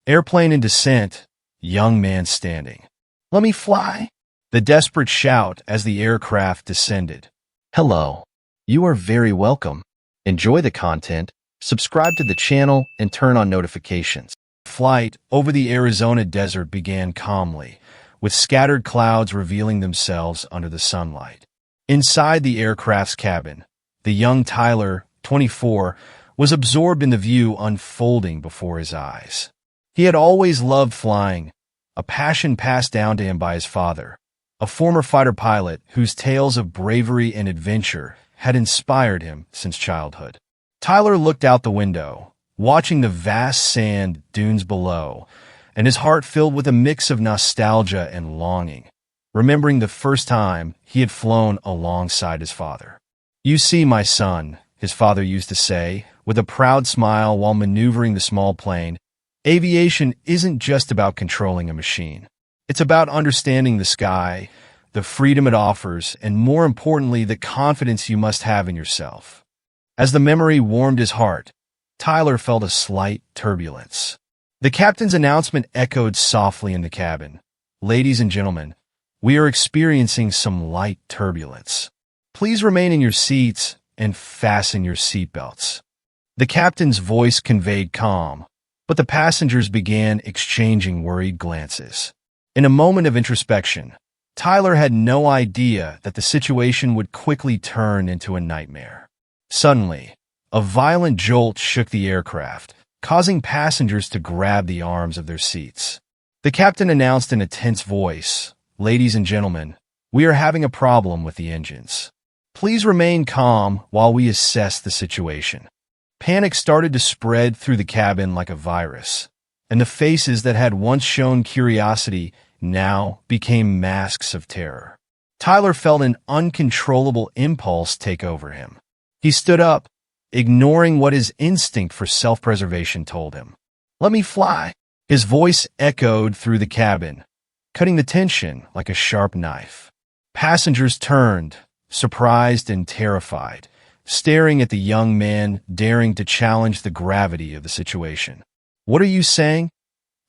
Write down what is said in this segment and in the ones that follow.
Airplane in descent, young man standing. "Let me fly!" The desperate shout as the aircraft descended. "Hello. You are very welcome. Enjoy the content, subscribe to the channel, and turn on notifications." Flight over the Arizona desert began calmly, with scattered clouds revealing themselves under the sunlight. Inside the aircraft's cabin, the young Tyler, 24, was absorbed in the view unfolding before his eyes. He had always loved flying, a passion passed down to him by his father, a former fighter pilot whose tales of bravery and adventure had inspired him since childhood. Tyler looked out the window, watching the vast sand dunes below, and his heart filled with a mix of nostalgia and longing, remembering the first time he had flown alongside his father. "You see, my son," his father used to say, with a proud smile while maneuvering the small plane, "aviation isn't just about controlling a machine. It's about understanding the sky, the freedom it offers, and more importantly, the confidence you must have in yourself." As the memory warmed his heart, Tyler felt a slight turbulence. The captain's announcement echoed softly in the cabin. "Ladies and gentlemen, we are experiencing some light turbulence. Please remain in your seats and fasten your seatbelts." The captain's voice conveyed calm, but the passengers began exchanging worried glances. In a moment of introspection, Tyler had no idea that the situation would quickly turn into a nightmare. Suddenly, a violent jolt shook the aircraft, causing passengers to grab the arms of their seats. The captain announced in a tense voice, "Ladies and gentlemen, we are having a problem with the engines. Please remain calm while we assess the situation." Panic started to spread through the cabin like a virus, and the faces that had once shown curiosity now became masks of terror. Tyler felt an uncontrollable impulse take over him. He stood up, ignoring what his instinct for self-preservation told him. "Let me fly!" His voice echoed through the cabin, cutting the tension like a sharp knife. Passengers turned, surprised and terrified, staring at the young man daring to challenge the gravity of the situation. "What are you saying?"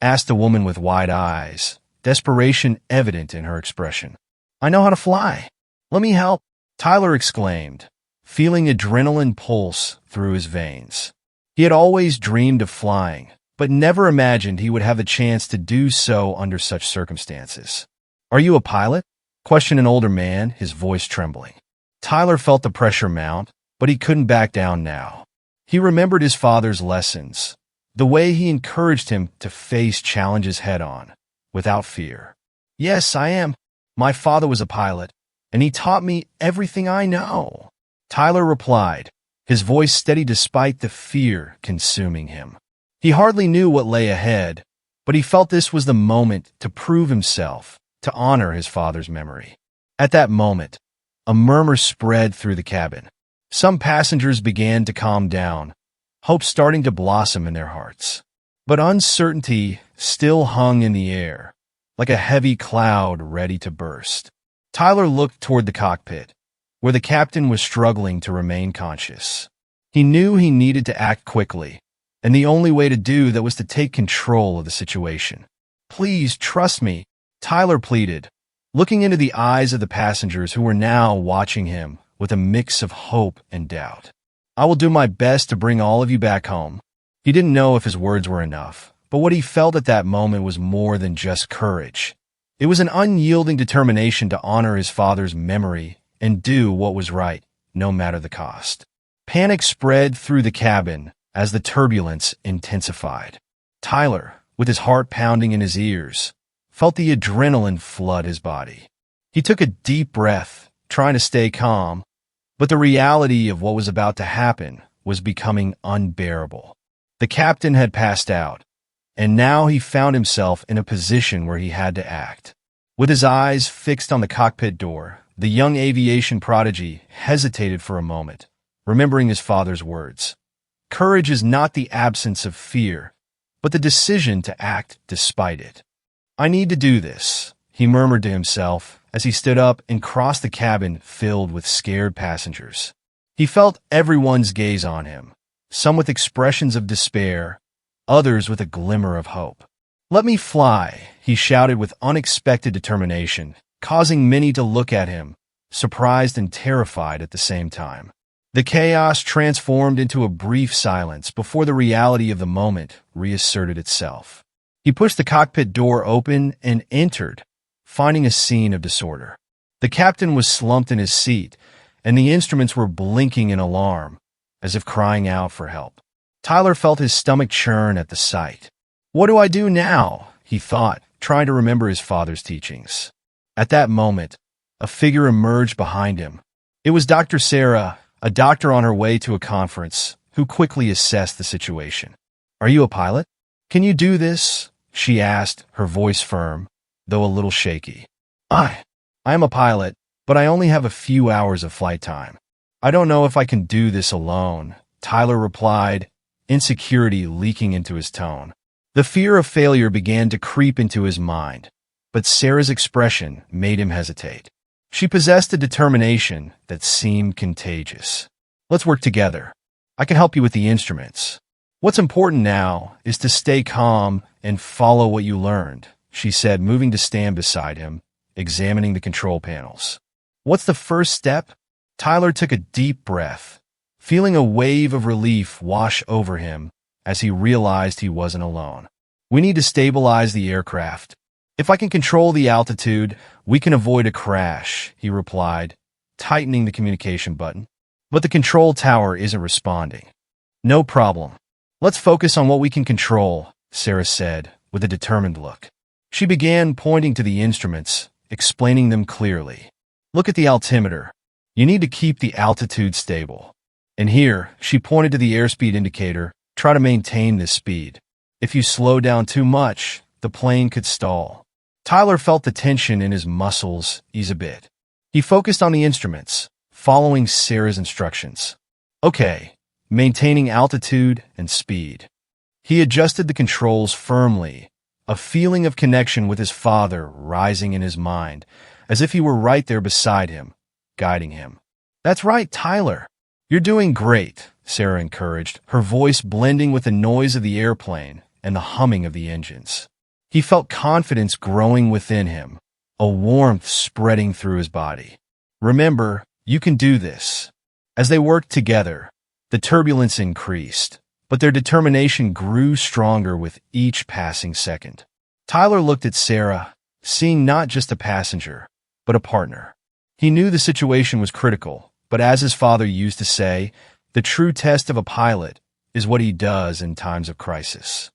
asked a woman with wide eyes, desperation evident in her expression. "I know how to fly. Let me help," Tyler exclaimed, feeling adrenaline pulse through his veins. He had always dreamed of flying, but never imagined he would have the chance to do so under such circumstances. "Are you a pilot?" questioned an older man, his voice trembling. Tyler felt the pressure mount, but he couldn't back down now. He remembered his father's lessons, the way he encouraged him to face challenges head-on, without fear. "Yes, I am. My father was a pilot, and he taught me everything I know," Tyler replied, his voice steady despite the fear consuming him. He hardly knew what lay ahead, but he felt this was the moment to prove himself, to honor his father's memory. At that moment, a murmur spread through the cabin. Some passengers began to calm down, hope starting to blossom in their hearts. But uncertainty still hung in the air, like a heavy cloud ready to burst. Tyler looked toward the cockpit, where the captain was struggling to remain conscious. He knew he needed to act quickly, and the only way to do that was to take control of the situation. "Please trust me," Tyler pleaded, looking into the eyes of the passengers who were now watching him with a mix of hope and doubt. "I will do my best to bring all of you back home." He didn't know if his words were enough, but what he felt at that moment was more than just courage. It was an unyielding determination to honor his father's memory and do what was right, no matter the cost. Panic spread through the cabin as the turbulence intensified. Tyler, with his heart pounding in his ears, felt the adrenaline flood his body. He took a deep breath, trying to stay calm, but the reality of what was about to happen was becoming unbearable. The captain had passed out, and now he found himself in a position where he had to act. With his eyes fixed on the cockpit door, the young aviation prodigy hesitated for a moment, remembering his father's words. Courage is not the absence of fear, but the decision to act despite it. "I need to do this," he murmured to himself as he stood up and crossed the cabin filled with scared passengers. He felt everyone's gaze on him, some with expressions of despair, others with a glimmer of hope. Let me fly, he shouted with unexpected determination, causing many to look at him, surprised and terrified at the same time. The chaos transformed into a brief silence before the reality of the moment reasserted itself. He pushed the cockpit door open and entered, finding a scene of disorder. The captain was slumped in his seat, and the instruments were blinking in alarm, as if crying out for help. Tyler felt his stomach churn at the sight. What do I do now? He thought, trying to remember his father's teachings. At that moment, a figure emerged behind him. It was Dr. Sarah, a doctor on her way to a conference, who quickly assessed the situation. Are you a pilot? Can you do this? She asked, her voice firm, though a little shaky. I am a pilot, but I only have a few hours of flight time. I don't know if I can do this alone, Tyler replied, insecurity leaking into his tone. The fear of failure began to creep into his mind, but Sarah's expression made him hesitate. She possessed a determination that seemed contagious. Let's work together. I can help you with the instruments. What's important now is to stay calm and follow what you learned, she said, moving to stand beside him, examining the control panels. What's the first step? Tyler took a deep breath, feeling a wave of relief wash over him as he realized he wasn't alone. We need to stabilize the aircraft. If I can control the altitude, we can avoid a crash, he replied, tightening the communication button. But the control tower isn't responding. No problem. Let's focus on what we can control, Sarah said, with a determined look. She began pointing to the instruments, explaining them clearly. Look at the altimeter. You need to keep the altitude stable. And here, she pointed to the airspeed indicator. Try to maintain this speed. If you slow down too much, the plane could stall. Tyler felt the tension in his muscles ease a bit. He focused on the instruments, following Sarah's instructions. Okay, maintaining altitude and speed. He adjusted the controls firmly, a feeling of connection with his father rising in his mind, as if he were right there beside him, guiding him. That's right, Tyler. You're doing great, Sarah encouraged, her voice blending with the noise of the airplane and the humming of the engines. He felt confidence growing within him, a warmth spreading through his body. Remember, you can do this. As they worked together, the turbulence increased, but their determination grew stronger with each passing second. Tyler looked at Sarah, seeing not just a passenger, but a partner. He knew the situation was critical, but as his father used to say, the true test of a pilot is what he does in times of crisis.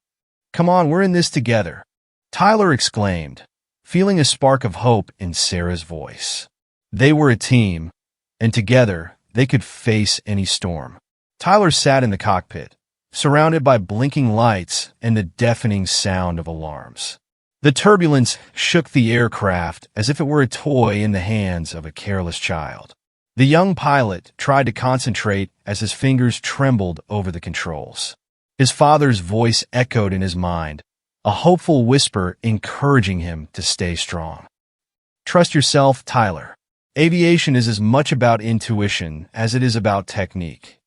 Come on, we're in this together, Tyler exclaimed, feeling a spark of hope in Sarah's voice. They were a team, and together they could face any storm. Tyler sat in the cockpit, surrounded by blinking lights and the deafening sound of alarms. The turbulence shook the aircraft as if it were a toy in the hands of a careless child. The young pilot tried to concentrate as his fingers trembled over the controls. His father's voice echoed in his mind, a hopeful whisper encouraging him to stay strong. Trust yourself, Tyler. Aviation is as much about intuition as it is about technique.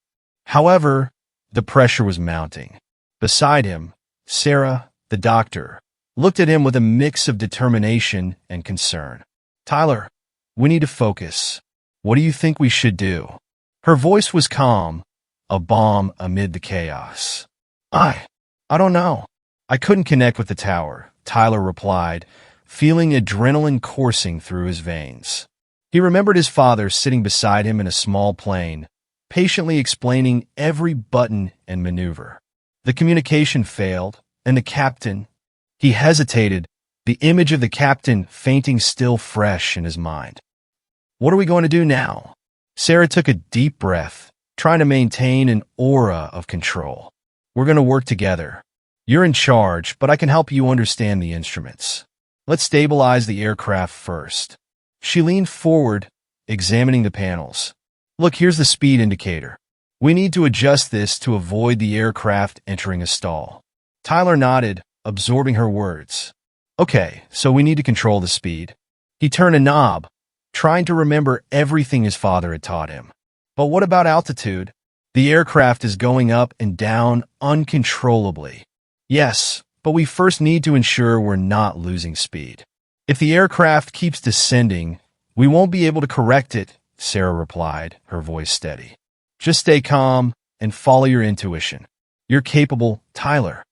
However, the pressure was mounting. Beside him, Sarah, the doctor, looked at him with a mix of determination and concern. Tyler, we need to focus. What do you think we should do? Her voice was calm, a balm amid the chaos. I don't know. I couldn't connect with the tower, Tyler replied, feeling adrenaline coursing through his veins. He remembered his father sitting beside him in a small plane, patiently explaining every button and maneuver. The communication failed, and the captain... He hesitated, the image of the captain fainting still fresh in his mind. What are we going to do now? Sarah took a deep breath, trying to maintain an aura of control. We're going to work together. You're in charge, but I can help you understand the instruments. Let's stabilize the aircraft first. She leaned forward, examining the panels. Look, here's the speed indicator. We need to adjust this to avoid the aircraft entering a stall. Tyler nodded, absorbing her words. Okay, so we need to control the speed. He turned a knob, trying to remember everything his father had taught him. But what about altitude? The aircraft is going up and down uncontrollably. Yes, but we first need to ensure we're not losing speed. If the aircraft keeps descending, we won't be able to correct it, Sarah replied, her voice steady. Just stay calm and follow your intuition. You're capable, Tyler.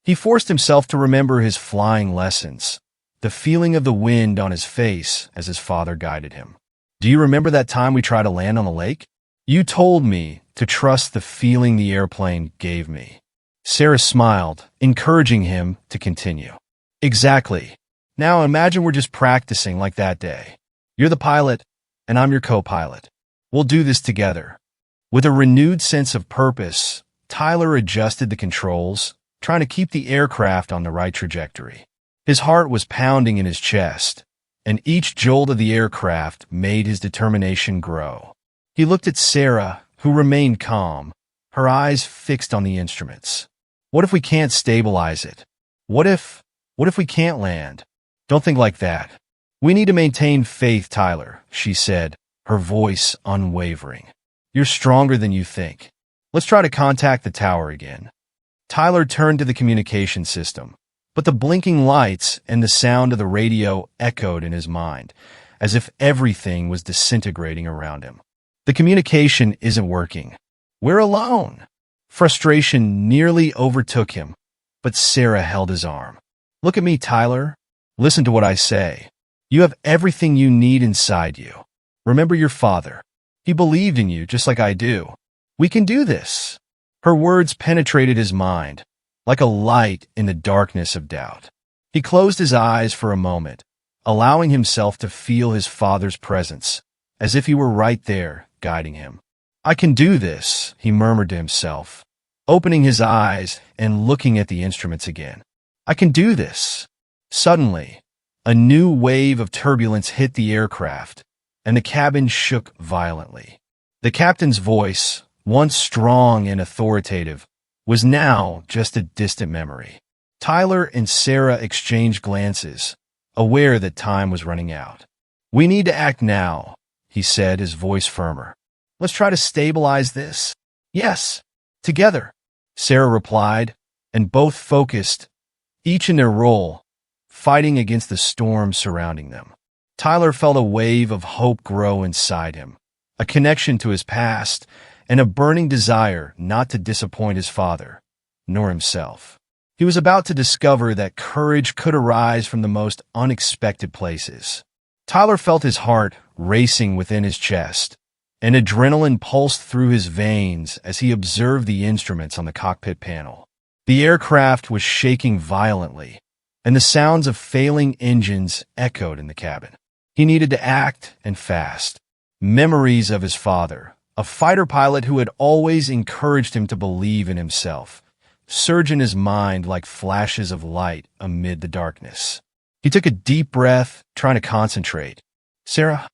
He forced himself to remember his flying lessons, the feeling of the wind on his face as his father guided him. Do you remember that time we tried to land on the lake? You told me to trust the feeling the airplane gave me. Sarah smiled, encouraging him to continue. Exactly. Now imagine we're just practicing like that day. You're the pilot, and I'm your co-pilot. We'll do this together. With a renewed sense of purpose, Tyler adjusted the controls, trying to keep the aircraft on the right trajectory. His heart was pounding in his chest, and each jolt of the aircraft made his determination grow. He looked at Sarah, who remained calm, her eyes fixed on the instruments. What if we can't stabilize it? What if we can't land? Don't think like that. We need to maintain faith, Tyler, she said, her voice unwavering. You're stronger than you think. Let's try to contact the tower again. Tyler turned to the communication system, but the blinking lights and the sound of the radio echoed in his mind, as if everything was disintegrating around him. The communication isn't working. We're alone. Frustration nearly overtook him, but Sarah held his arm. Look at me, Tyler. Listen to what I say. You have everything you need inside you. Remember your father. He believed in you just like I do. We can do this. Her words penetrated his mind, like a light in the darkness of doubt. He closed his eyes for a moment, allowing himself to feel his father's presence, as if he were right there, guiding him. I can do this, he murmured to himself, opening his eyes and looking at the instruments again. I can do this. Suddenly, a new wave of turbulence hit the aircraft, and the cabin shook violently. The captain's voice, once strong and authoritative, was now just a distant memory. Tyler and Sarah exchanged glances, aware that time was running out. We need to act now, he said, his voice firmer. Let's try to stabilize this. Yes, together, Sarah replied, and both focused, each in their role, fighting against the storm surrounding them. Tyler felt a wave of hope grow inside him, a connection to his past, and a burning desire not to disappoint his father, nor himself. He was about to discover that courage could arise from the most unexpected places. Tyler felt his heart racing within his chest, and adrenaline pulsed through his veins as he observed the instruments on the cockpit panel. The aircraft was shaking violently, and the sounds of failing engines echoed in the cabin. He needed to act, and fast. Memories of his father, a fighter pilot who had always encouraged him to believe in himself, surged in his mind like flashes of light amid the darkness. He took a deep breath, trying to concentrate. Sarah,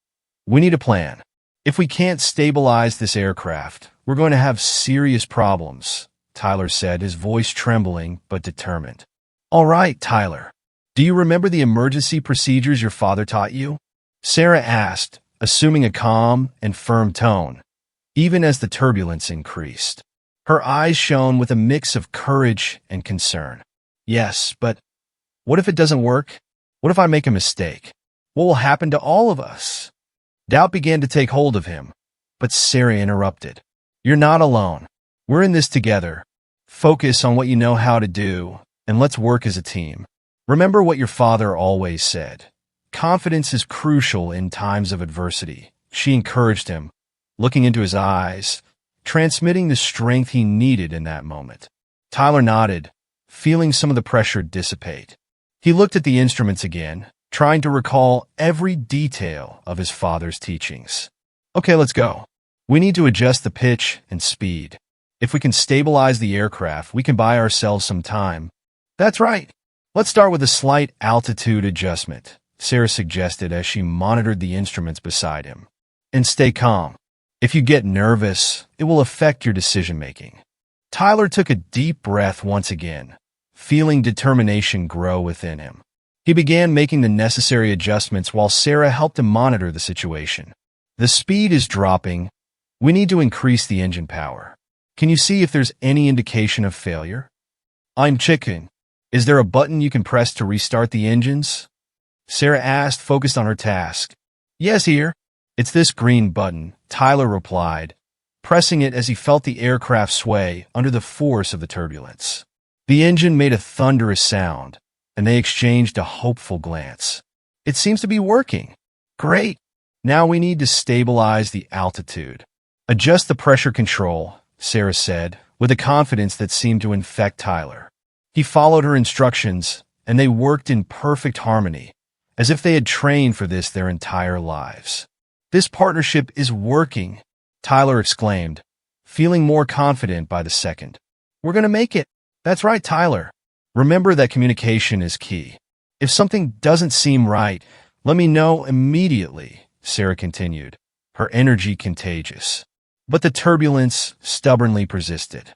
we need a plan. If we can't stabilize this aircraft, we're going to have serious problems, Tyler said, his voice trembling but determined. All right, Tyler. Do you remember the emergency procedures your father taught you? Sarah asked, assuming a calm and firm tone, even as the turbulence increased. Her eyes shone with a mix of courage and concern. Yes, but what if it doesn't work? What if I make a mistake? What will happen to all of us? Doubt began to take hold of him, but Sarah interrupted. You're not alone. We're in this together. Focus on what you know how to do, and let's work as a team. Remember what your father always said. Confidence is crucial in times of adversity. She encouraged him, looking into his eyes, transmitting the strength he needed in that moment. Tyler nodded, feeling some of the pressure dissipate. He looked at the instruments again, trying to recall every detail of his father's teachings. Okay, let's go. We need to adjust the pitch and speed. If we can stabilize the aircraft, we can buy ourselves some time. That's right. Let's start with a slight altitude adjustment, Sarah suggested as she monitored the instruments beside him. And stay calm. If you get nervous, it will affect your decision-making. Tyler took a deep breath once again, feeling determination grow within him. He began making the necessary adjustments while Sarah helped him monitor the situation. The speed is dropping. We need to increase the engine power. Can you see if there's any indication of failure? I'm checking. Is there a button you can press to restart the engines? Sarah asked, focused on her task. Yes, here. It's this green button, Tyler replied, pressing it as he felt the aircraft sway under the force of the turbulence. The engine made a thunderous sound, and they exchanged a hopeful glance. It seems to be working. Great. Now we need to stabilize the altitude. Adjust the pressure control, Sarah said, with a confidence that seemed to infect Tyler. He followed her instructions, and they worked in perfect harmony, as if they had trained for this their entire lives. This partnership is working, Tyler exclaimed, feeling more confident by the second. We're going to make it. That's right, Tyler. Remember that communication is key. If something doesn't seem right, let me know immediately, Sarah continued, her energy contagious. But the turbulence stubbornly persisted.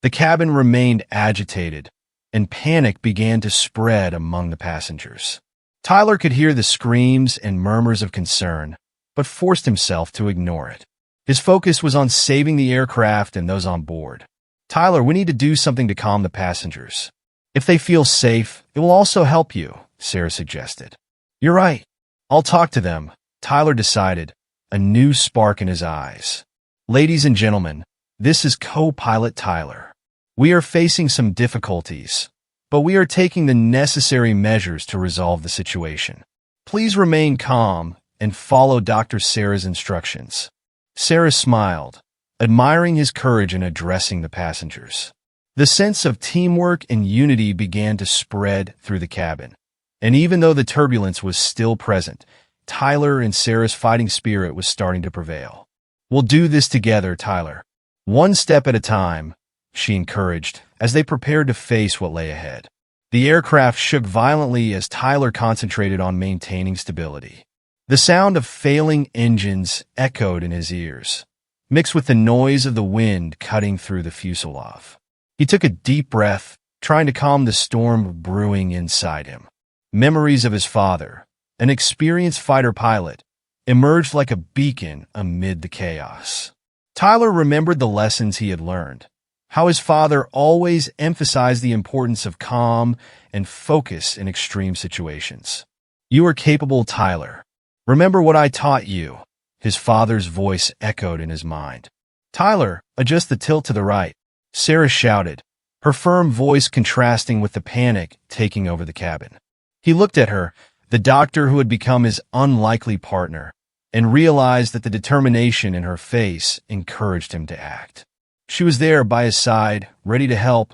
The cabin remained agitated, and panic began to spread among the passengers. Tyler could hear the screams and murmurs of concern, but forced himself to ignore it. His focus was on saving the aircraft and those on board. Tyler, we need to do something to calm the passengers. If they feel safe, it will also help you, Sarah suggested. You're right. I'll talk to them, Tyler decided, a new spark in his eyes. Ladies and gentlemen, this is co-pilot Tyler. We are facing some difficulties, but we are taking the necessary measures to resolve the situation. Please remain calm and follow Dr. Sarah's instructions. Sarah smiled, admiring his courage in addressing the passengers. The sense of teamwork and unity began to spread through the cabin, and even though the turbulence was still present, Tyler and Sarah's fighting spirit was starting to prevail. We'll do this together, Tyler. One step at a time, she encouraged, as they prepared to face what lay ahead. The aircraft shook violently as Tyler concentrated on maintaining stability. The sound of failing engines echoed in his ears, mixed with the noise of the wind cutting through the fuselage. He took a deep breath, trying to calm the storm brewing inside him. Memories of his father, an experienced fighter pilot, emerged like a beacon amid the chaos. Tyler remembered the lessons he had learned, how his father always emphasized the importance of calm and focus in extreme situations. You are capable, Tyler. Remember what I taught you, his father's voice echoed in his mind. Tyler, adjust the tilt to the right, Sarah shouted, her firm voice contrasting with the panic taking over the cabin. He looked at her, the doctor who had become his unlikely partner, and realized that the determination in her face encouraged him to act. She was there by his side, ready to help,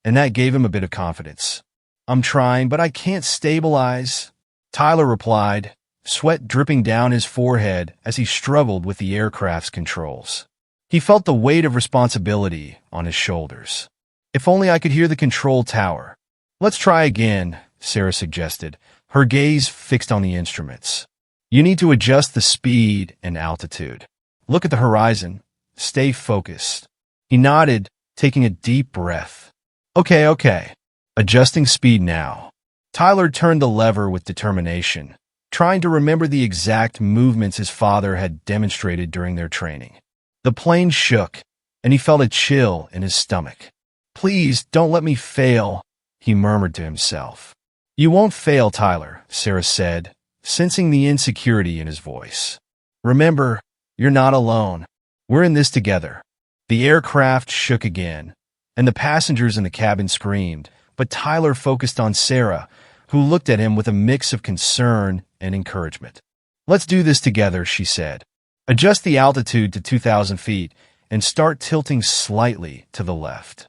and that gave him a bit of confidence. I'm trying, but I can't stabilize, Tyler replied, sweat dripping down his forehead as he struggled with the aircraft's controls. He felt the weight of responsibility on his shoulders. If only I could hear the control tower. Let's try again, Sarah suggested, her gaze fixed on the instruments. You need to adjust the speed and altitude. Look at the horizon. Stay focused. He nodded, taking a deep breath. Okay. Adjusting speed now. Tyler turned the lever with determination, trying to remember the exact movements his father had demonstrated during their training. The plane shook, and he felt a chill in his stomach. Please, don't let me fail, he murmured to himself. You won't fail, Tyler, Sarah said, sensing the insecurity in his voice. Remember, you're not alone. We're in this together. The aircraft shook again, and the passengers in the cabin screamed, but Tyler focused on Sarah, who looked at him with a mix of concern and encouragement. Let's do this together, she said. Adjust the altitude to 2,000 feet and start tilting slightly to the left.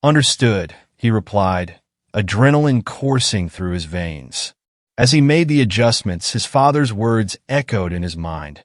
Understood, he replied, adrenaline coursing through his veins. As he made the adjustments, his father's words echoed in his mind.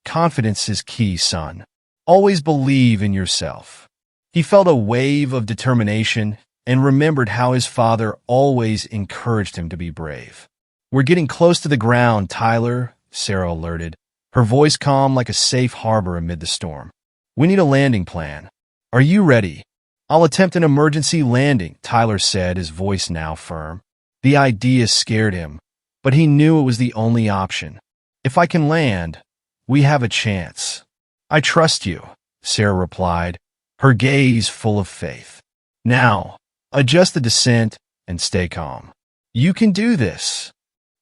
Confidence is key, son. Always believe in yourself. He felt a wave of determination and remembered how his father always encouraged him to be brave. We're getting close to the ground, Tyler, Sarah alerted, her voice calm like a safe harbor amid the storm. We need a landing plan. Are you ready? I'll attempt an emergency landing, Tyler said, his voice now firm. The idea scared him, but he knew it was the only option. If I can land, we have a chance. I trust you, Sarah replied, her gaze full of faith. Now, adjust the descent and stay calm. You can do this.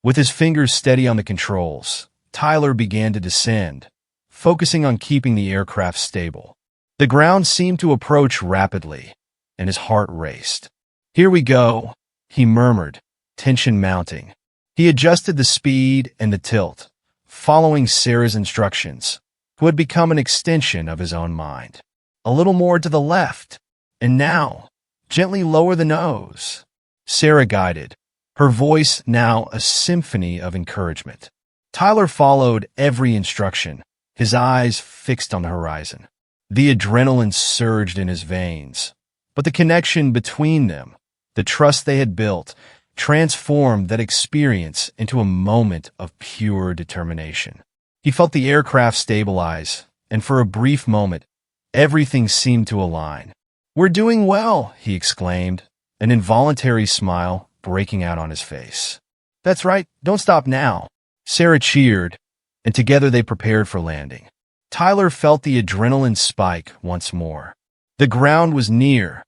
With his fingers steady on the controls, Tyler began to descend, focusing on keeping the aircraft stable. The ground seemed to approach rapidly, and his heart raced. Here we go, he murmured, tension mounting. He adjusted the speed and the tilt, following Sarah's instructions, who had become an extension of his own mind. A little more to the left, and now, gently lower the nose. Sarah guided, her voice now a symphony of encouragement. Tyler followed every instruction, his eyes fixed on the horizon. The adrenaline surged in his veins, but the connection between them, the trust they had built, transformed that experience into a moment of pure determination. He felt the aircraft stabilize, and for a brief moment, everything seemed to align. "We're doing well," he exclaimed, an involuntary smile breaking out on his face. "That's right, don't stop now." Sarah cheered, and together they prepared for landing. Tyler felt the adrenaline spike once more. The ground was near,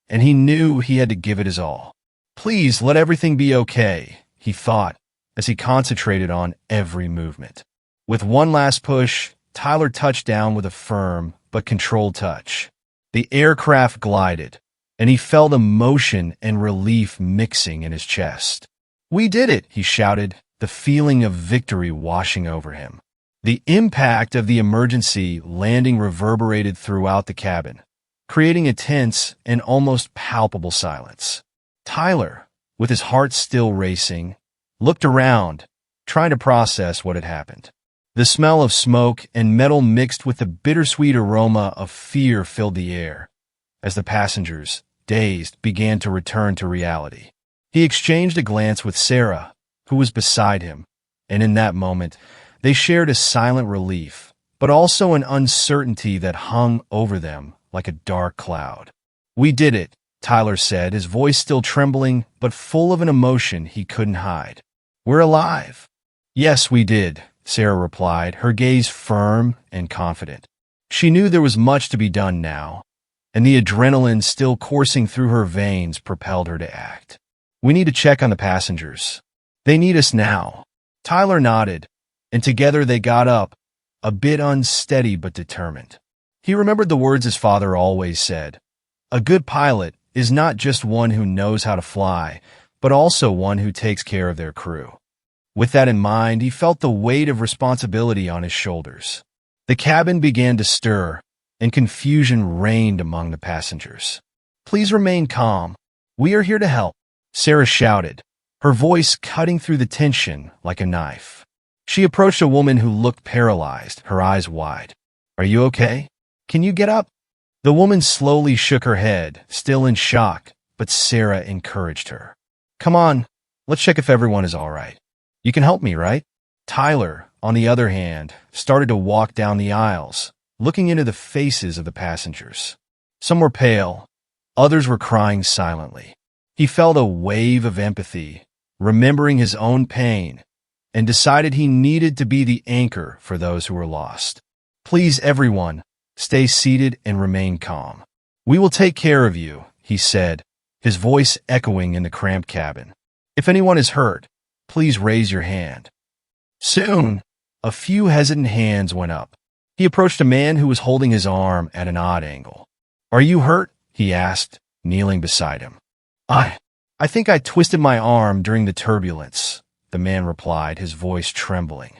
and he knew he had to give it his all. Please let everything be okay, he thought, as he concentrated on every movement. With one last push, Tyler touched down with a firm but controlled touch. The aircraft glided, and he felt emotion and relief mixing in his chest. "We did it," he shouted, the feeling of victory washing over him. The impact of the emergency landing reverberated throughout the cabin, creating a tense and almost palpable silence. Tyler, with his heart still racing, looked around, trying to process what had happened. The smell of smoke and metal mixed with the bittersweet aroma of fear filled the air, as the passengers, dazed, began to return to reality. He exchanged a glance with Sarah, who was beside him, and in that moment, they shared a silent relief, but also an uncertainty that hung over them like a dark cloud. "We did it," Tyler said, his voice still trembling, but full of an emotion he couldn't hide. "We're alive." "Yes, we did," Sarah replied, her gaze firm and confident. She knew there was much to be done now, and the adrenaline still coursing through her veins propelled her to act. "We need to check on the passengers. They need us now." Tyler nodded, and together they got up, a bit unsteady but determined. He remembered the words his father always said: "A good pilot is not just one who knows how to fly, but also one who takes care of their crew." With that in mind, he felt the weight of responsibility on his shoulders. The cabin began to stir, and confusion reigned among the passengers. "Please remain calm. We are here to help," Sarah shouted, her voice cutting through the tension like a knife. She approached a woman who looked paralyzed, her eyes wide. "Are you okay? Can you get up?" The woman slowly shook her head, still in shock, but Sarah encouraged her. "Come on, let's check if everyone is all right. You can help me, right?" Tyler, on the other hand, started to walk down the aisles, looking into the faces of the passengers. Some were pale, others were crying silently. He felt a wave of empathy, remembering his own pain, and decided he needed to be the anchor for those who were lost. "Please, everyone, stay seated and remain calm. We will take care of you," he said, his voice echoing in the cramped cabin. "If anyone is hurt, please raise your hand." Soon, a few hesitant hands went up. He approached a man who was holding his arm at an odd angle. "Are you hurt?" he asked, kneeling beside him. I think I twisted my arm during the turbulence," the man replied, his voice trembling.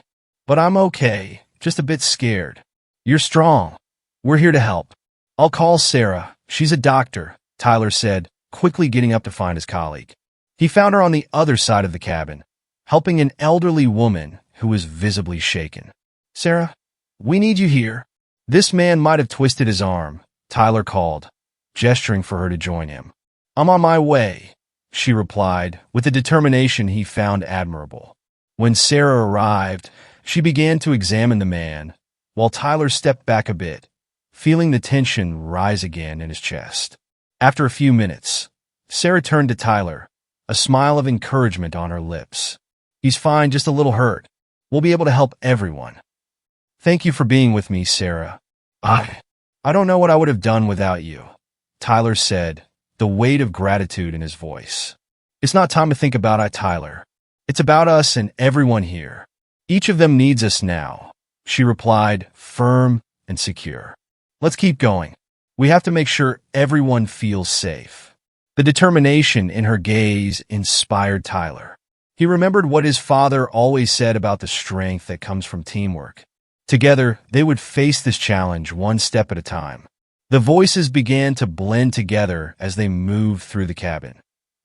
"But I'm okay, just a bit scared." "You're strong. We're here to help. I'll call Sarah. She's a doctor," Tyler said, quickly getting up to find his colleague. He found her on the other side of the cabin, helping an elderly woman who was visibly shaken. "Sarah, we need you here." "This man might have twisted his arm," Tyler called, gesturing for her to join him. "I'm on my way," she replied, with a determination he found admirable. When Sarah arrived, she began to examine the man, while Tyler stepped back a bit, feeling the tension rise again in his chest. After a few minutes, Sarah turned to Tyler, a smile of encouragement on her lips. "He's fine, just a little hurt. We'll be able to help everyone." "Thank you for being with me, Sarah. I don't know what I would have done without you," Tyler said, the weight of gratitude in his voice. It's not time to think about it, Tyler. It's about us and everyone here. Each of them needs us now, she replied, firm and secure. Let's keep going. We have to make sure everyone feels safe. The determination in her gaze inspired Tyler. He remembered what his father always said about the strength that comes from teamwork. Together, they would face this challenge one step at a time. The voices began to blend together as they moved through the cabin,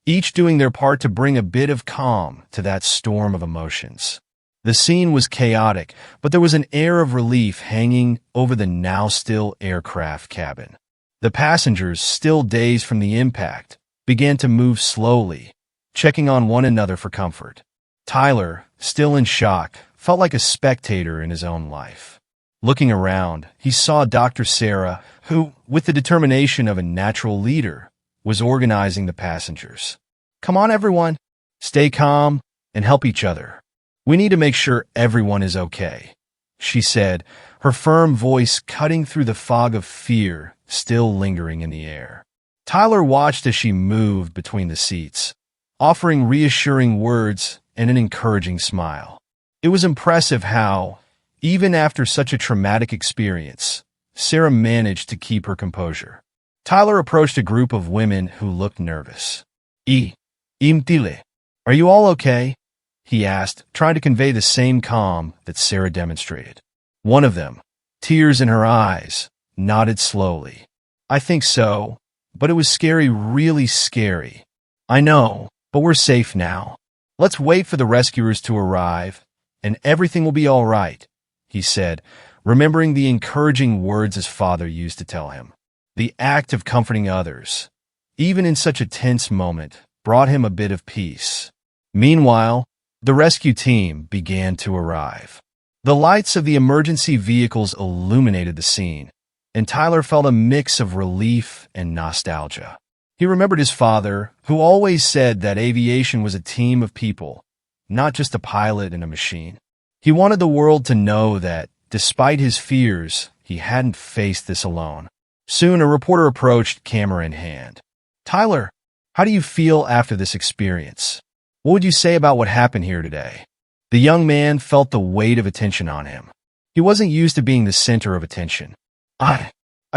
each doing their part to bring a bit of calm to that storm of emotions. The scene was chaotic, but there was an air of relief hanging over the now-still aircraft cabin. The passengers, still dazed from the impact, began to move slowly, checking on one another for comfort. Tyler, still in shock, felt like a spectator in his own life. Looking around, he saw Dr. Sarah, who, with the determination of a natural leader, was organizing the passengers. Come on, everyone. Stay calm and help each other. We need to make sure everyone is okay, she said, her firm voice cutting through the fog of fear still lingering in the air. Tyler watched as she moved between the seats, offering reassuring words and an encouraging smile. It was impressive how, even after such a traumatic experience, Sarah managed to keep her composure. Tyler approached a group of women who looked nervous. Imtile, are you all okay? He asked, trying to convey the same calm that Sarah demonstrated. One of them, tears in her eyes, nodded slowly. I think so, but it was scary, really scary. I know, but we're safe now. Let's wait for the rescuers to arrive, and everything will be all right, he said, remembering the encouraging words his father used to tell him. The act of comforting others, even in such a tense moment, brought him a bit of peace. Meanwhile, the rescue team began to arrive. The lights of the emergency vehicles illuminated the scene, and Tyler felt a mix of relief and nostalgia. He remembered his father, who always said that aviation was a team of people, not just a pilot and a machine. He wanted the world to know that, despite his fears, he hadn't faced this alone. Soon, a reporter approached, camera in hand. Tyler, how do you feel after this experience? What would you say about what happened here today? The young man felt the weight of attention on him. He wasn't used to being the center of attention. I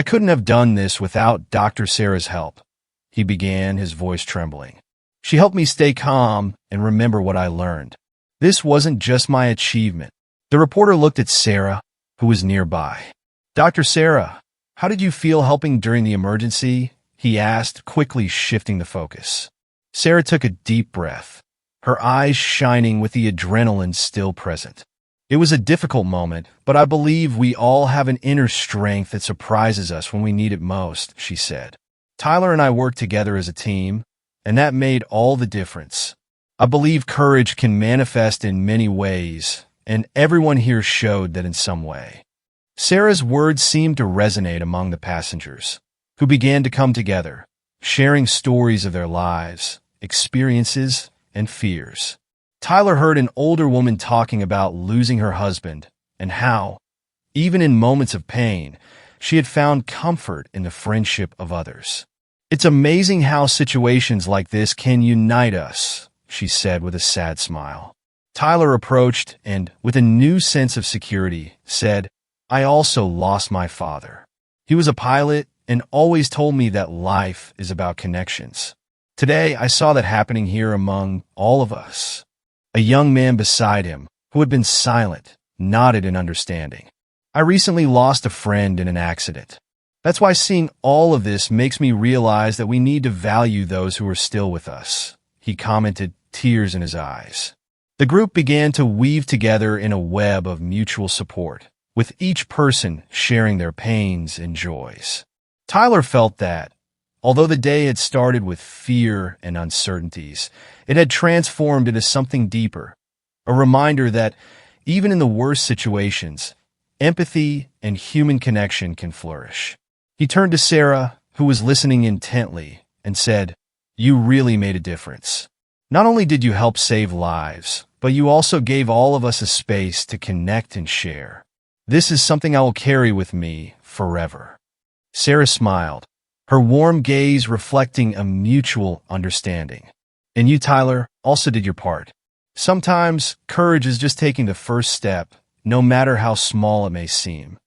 couldn't have done this without Dr. Sarah's help, he began, his voice trembling. She helped me stay calm and remember what I learned. This wasn't just my achievement. The reporter looked at Sarah, who was nearby. Dr. Sarah, how did you feel helping during the emergency? He asked, quickly shifting the focus. Sarah took a deep breath, her eyes shining with the adrenaline still present. It was a difficult moment, but I believe we all have an inner strength that surprises us when we need it most, she said. Tyler and I worked together as a team, and that made all the difference. I believe courage can manifest in many ways, and everyone here showed that in some way. Sarah's words seemed to resonate among the passengers, who began to come together, sharing stories of their lives, experiences, and fears. Tyler heard an older woman talking about losing her husband and how, even in moments of pain, she had found comfort in the friendship of others. It's amazing how situations like this can unite us, she said with a sad smile. Tyler approached and, with a new sense of security, said, I also lost my father. He was a pilot and always told me that life is about connections. Today, I saw that happening here among all of us. A young man beside him, who had been silent, nodded in understanding. I recently lost a friend in an accident. That's why seeing all of this makes me realize that we need to value those who are still with us, he commented, tears in his eyes. The group began to weave together in a web of mutual support, with each person sharing their pains and joys. Tyler felt that, although the day had started with fear and uncertainties, it had transformed into something deeper, a reminder that, even in the worst situations, empathy and human connection can flourish. He turned to Sarah, who was listening intently, and said, You really made a difference. Not only did you help save lives, but you also gave all of us a space to connect and share. This is something I will carry with me forever. Sarah smiled, her warm gaze reflecting a mutual understanding. And you, Tyler, also did your part. Sometimes, courage is just taking the first step, no matter how small it may seem.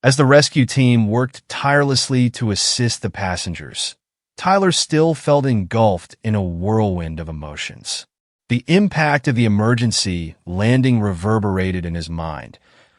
As the rescue team worked tirelessly to assist the passengers, Tyler still felt engulfed in a whirlwind of emotions. The impact of the emergency landing reverberated in his mind,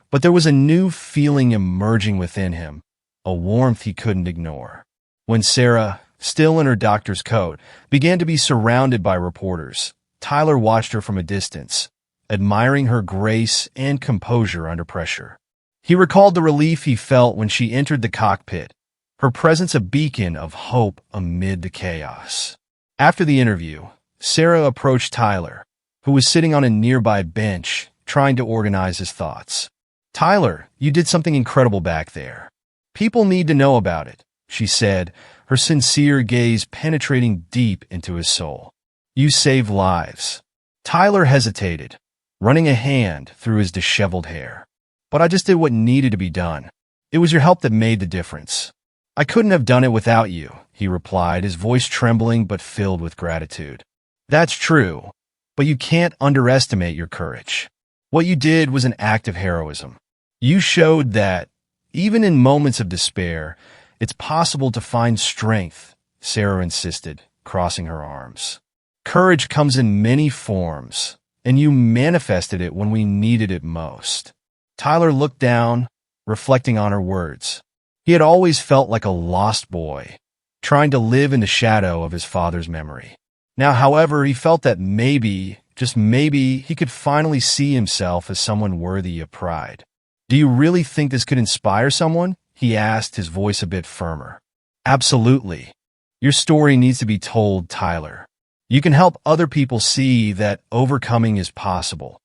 but there was a new feeling emerging within him, a warmth he couldn't ignore. When Sarah, still in her doctor's coat, began to be surrounded by reporters, Tyler watched her from a distance, admiring her grace and composure under pressure. He recalled the relief he felt when she entered the cockpit, her presence a beacon of hope amid the chaos. After the interview, Sarah approached Tyler, who was sitting on a nearby bench, trying to organize his thoughts. "Tyler, you did something incredible back there. People need to know about it," she said, her sincere gaze penetrating deep into his soul. "You saved lives." Tyler hesitated, running a hand through his disheveled hair. "But I just did what needed to be done. It was your help that made the difference." "I couldn't have done it without you," he replied, his voice trembling but filled with gratitude. "That's true, but you can't underestimate your courage. What you did was an act of heroism. You showed that, even in moments of despair, it's possible to find strength," Sarah insisted, crossing her arms. "Courage comes in many forms, and you manifested it when we needed it most." Tyler looked down, reflecting on her words. He had always felt like a lost boy, trying to live in the shadow of his father's memory. Now, however, he felt that maybe, just maybe, he could finally see himself as someone worthy of pride. "Do you really think this could inspire someone?" he asked, his voice a bit firmer. "Absolutely. Your story needs to be told, Tyler. You can help other people see that overcoming is possible,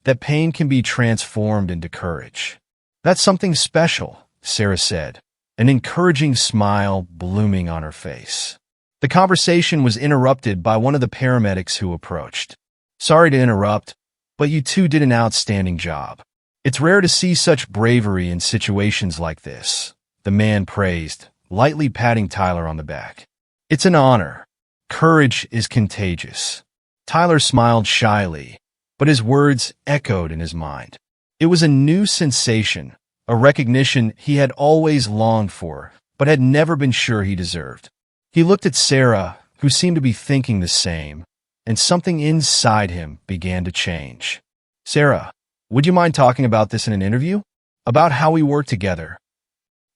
that pain can be transformed into courage." "That's something special," Sarah said, an encouraging smile blooming on her face. The conversation was interrupted by one of the paramedics who approached. "Sorry to interrupt, but you two did an outstanding job. It's rare to see such bravery in situations like this," the man praised, lightly patting Tyler on the back. "It's an honor. Courage is contagious." Tyler smiled shyly, but his words echoed in his mind. It was a new sensation, a recognition he had always longed for, but had never been sure he deserved. He looked at Sarah, who seemed to be thinking the same, and something inside him began to change. "Sarah, would you mind talking about this in an interview? About how we work together?"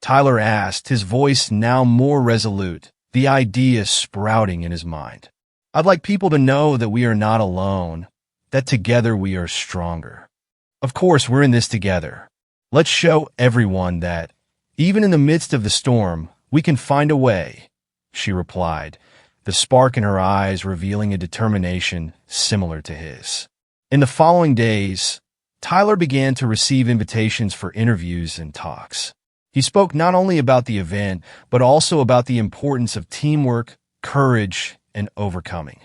Tyler asked, his voice now more resolute, the idea sprouting in his mind. "I'd like people to know that we are not alone, that together we are stronger. Of course, we're in this together. Let's show everyone that, even in the midst of the storm, we can find a way," she replied, the spark in her eyes revealing a determination similar to his. In the following days, Tyler began to receive invitations for interviews and talks. He spoke not only about the event, but also about the importance of teamwork, courage, and overcoming.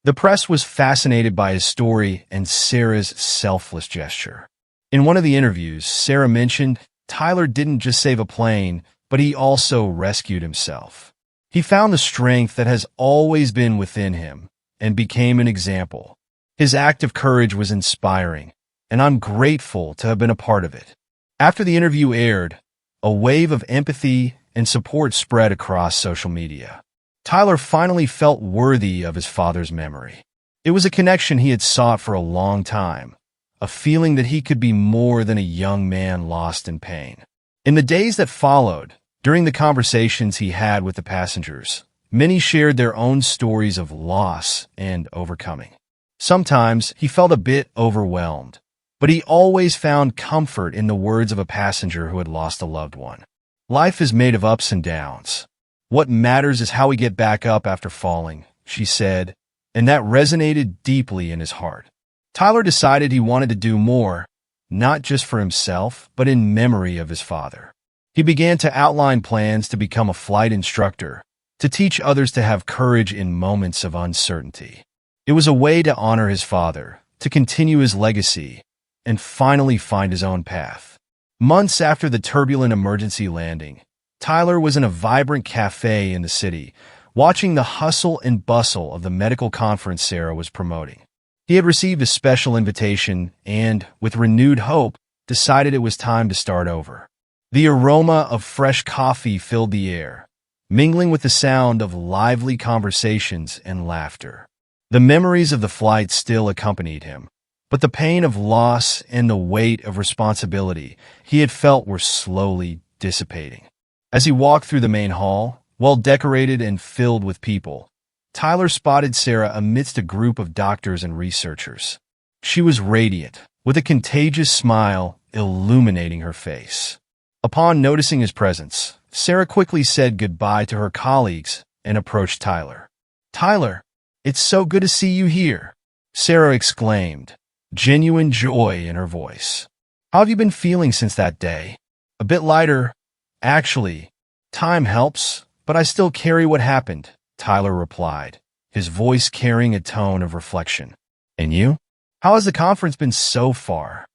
The press was fascinated by his story and Sarah's selfless gesture. In one of the interviews, Sarah mentioned Tyler didn't just save a plane, but he also rescued himself. He found the strength that has always been within him and became an example. His act of courage was inspiring, and I'm grateful to have been a part of it. After the interview aired, a wave of empathy and support spread across social media. Tyler finally felt worthy of his father's memory. It was a connection he had sought for a long time, a feeling that he could be more than a young man lost in pain. In the days that followed, during the conversations he had with the passengers, many shared their own stories of loss and overcoming. Sometimes he felt a bit overwhelmed, but he always found comfort in the words of a passenger who had lost a loved one. "Life is made of ups and downs. What matters is how we get back up after falling," she said, and that resonated deeply in his heart. Tyler decided he wanted to do more, not just for himself, but in memory of his father. He began to outline plans to become a flight instructor, to teach others to have courage in moments of uncertainty. It was a way to honor his father, to continue his legacy, and finally find his own path. Months after the turbulent emergency landing, Tyler was in a vibrant cafe in the city, watching the hustle and bustle of the medical conference Sarah was promoting. He had received a special invitation and, with renewed hope, decided it was time to start over. The aroma of fresh coffee filled the air, mingling with the sound of lively conversations and laughter. The memories of the flight still accompanied him, but the pain of loss and the weight of responsibility he had felt were slowly dissipating. As he walked through the main hall, well decorated and filled with people, Tyler spotted Sarah amidst a group of doctors and researchers. She was radiant, with a contagious smile illuminating her face. Upon noticing his presence, Sarah quickly said goodbye to her colleagues and approached Tyler. "Tyler, it's so good to see you here," Sarah exclaimed, genuine joy in her voice. "How have you been feeling since that day?" "A bit lighter, actually. Time helps, but I still carry what happened," Tyler replied, his voice carrying a tone of reflection. "And you? How has the conference been so far?"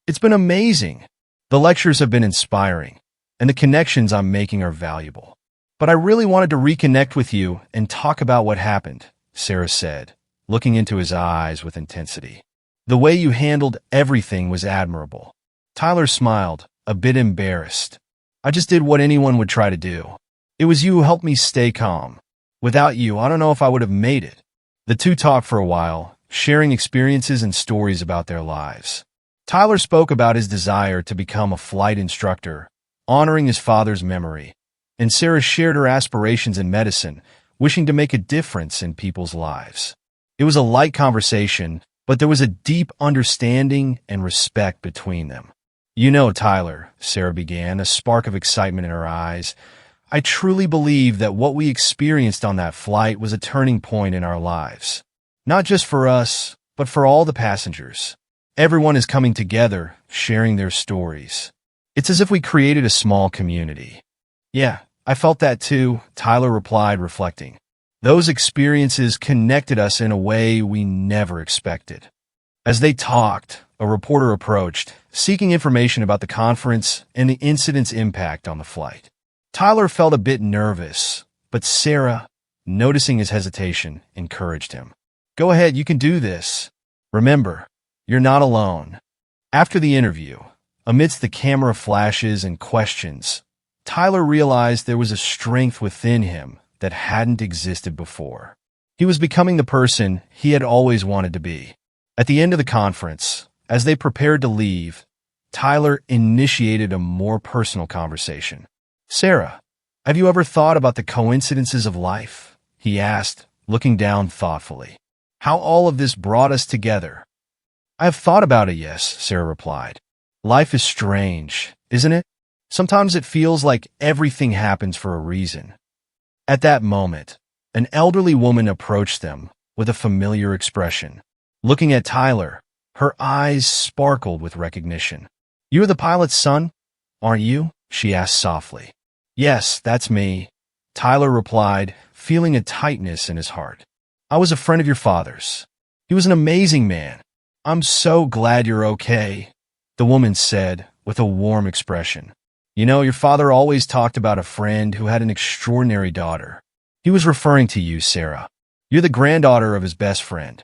"It's been amazing. The lectures have been inspiring, and the connections I'm making are valuable. But I really wanted to reconnect with you and talk about what happened," Sarah said, looking into his eyes with intensity. "The way you handled everything was admirable." Tyler smiled, a bit embarrassed. "I just did what anyone would try to do. It was you who helped me stay calm. Without you, I don't know if I would have made it." The two talked for a while, sharing experiences and stories about their lives. Tyler spoke about his desire to become a flight instructor, honoring his father's memory, and Sarah shared her aspirations in medicine, wishing to make a difference in people's lives. It was a light conversation, but there was a deep understanding and respect between them. "You know, Tyler," Sarah began, a spark of excitement in her eyes, "I truly believe that what we experienced on that flight was a turning point in our lives. Not just for us, but for all the passengers. Everyone is coming together, sharing their stories. It's as if we created a small community." "Yeah, I felt that too," Tyler replied, reflecting. "Those experiences connected us in a way we never expected." As they talked, a reporter approached, seeking information about the conference and the incident's impact on the flight. Tyler felt a bit nervous, but Sarah, noticing his hesitation, encouraged him. "Go ahead, you can do this. Remember, you're not alone." After the interview, amidst the camera flashes and questions, Tyler realized there was a strength within him that hadn't existed before. He was becoming the person he had always wanted to be. At the end of the conference, as they prepared to leave, Tyler initiated a more personal conversation. "Sarah, have you ever thought about the coincidences of life?" he asked, looking down thoughtfully. "How all of this brought us together?" "I have thought about it, yes," Sarah replied. "Life is strange, isn't it? Sometimes it feels like everything happens for a reason." At that moment, an elderly woman approached them with a familiar expression. Looking at Tyler, her eyes sparkled with recognition. "You're the pilot's son, aren't you?" she asked softly. "Yes, that's me," Tyler replied, feeling a tightness in his heart. "I was a friend of your father's. He was an amazing man. I'm so glad you're okay," the woman said with a warm expression. "You know, your father always talked about a friend who had an extraordinary daughter. He was referring to you, Sarah. You're the granddaughter of his best friend."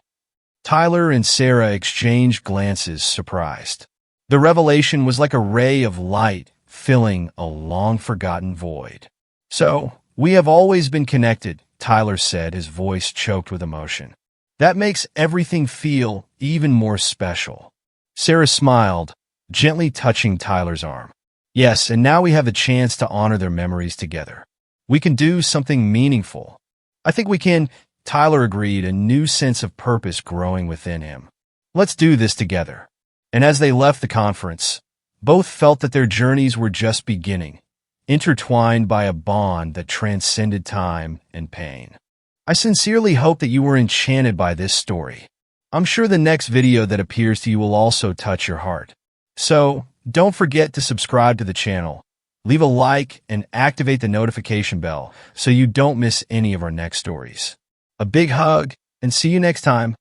Tyler and Sarah exchanged glances, surprised. The revelation was like a ray of light filling a long-forgotten void. "So, we have always been connected," Tyler said, his voice choked with emotion. "That makes everything feel even more special." Sarah smiled, gently touching Tyler's arm. "Yes, and now we have the chance to honor their memories together. We can do something meaningful." "I think we can," Tyler agreed, a new sense of purpose growing within him. "Let's do this together." And as they left the conference, both felt that their journeys were just beginning, intertwined by a bond that transcended time and pain. I sincerely hope that you were enchanted by this story. I'm sure the next video that appears to you will also touch your heart. So, don't forget to subscribe to the channel, leave a like, and activate the notification bell so you don't miss any of our next stories. A big hug, and see you next time.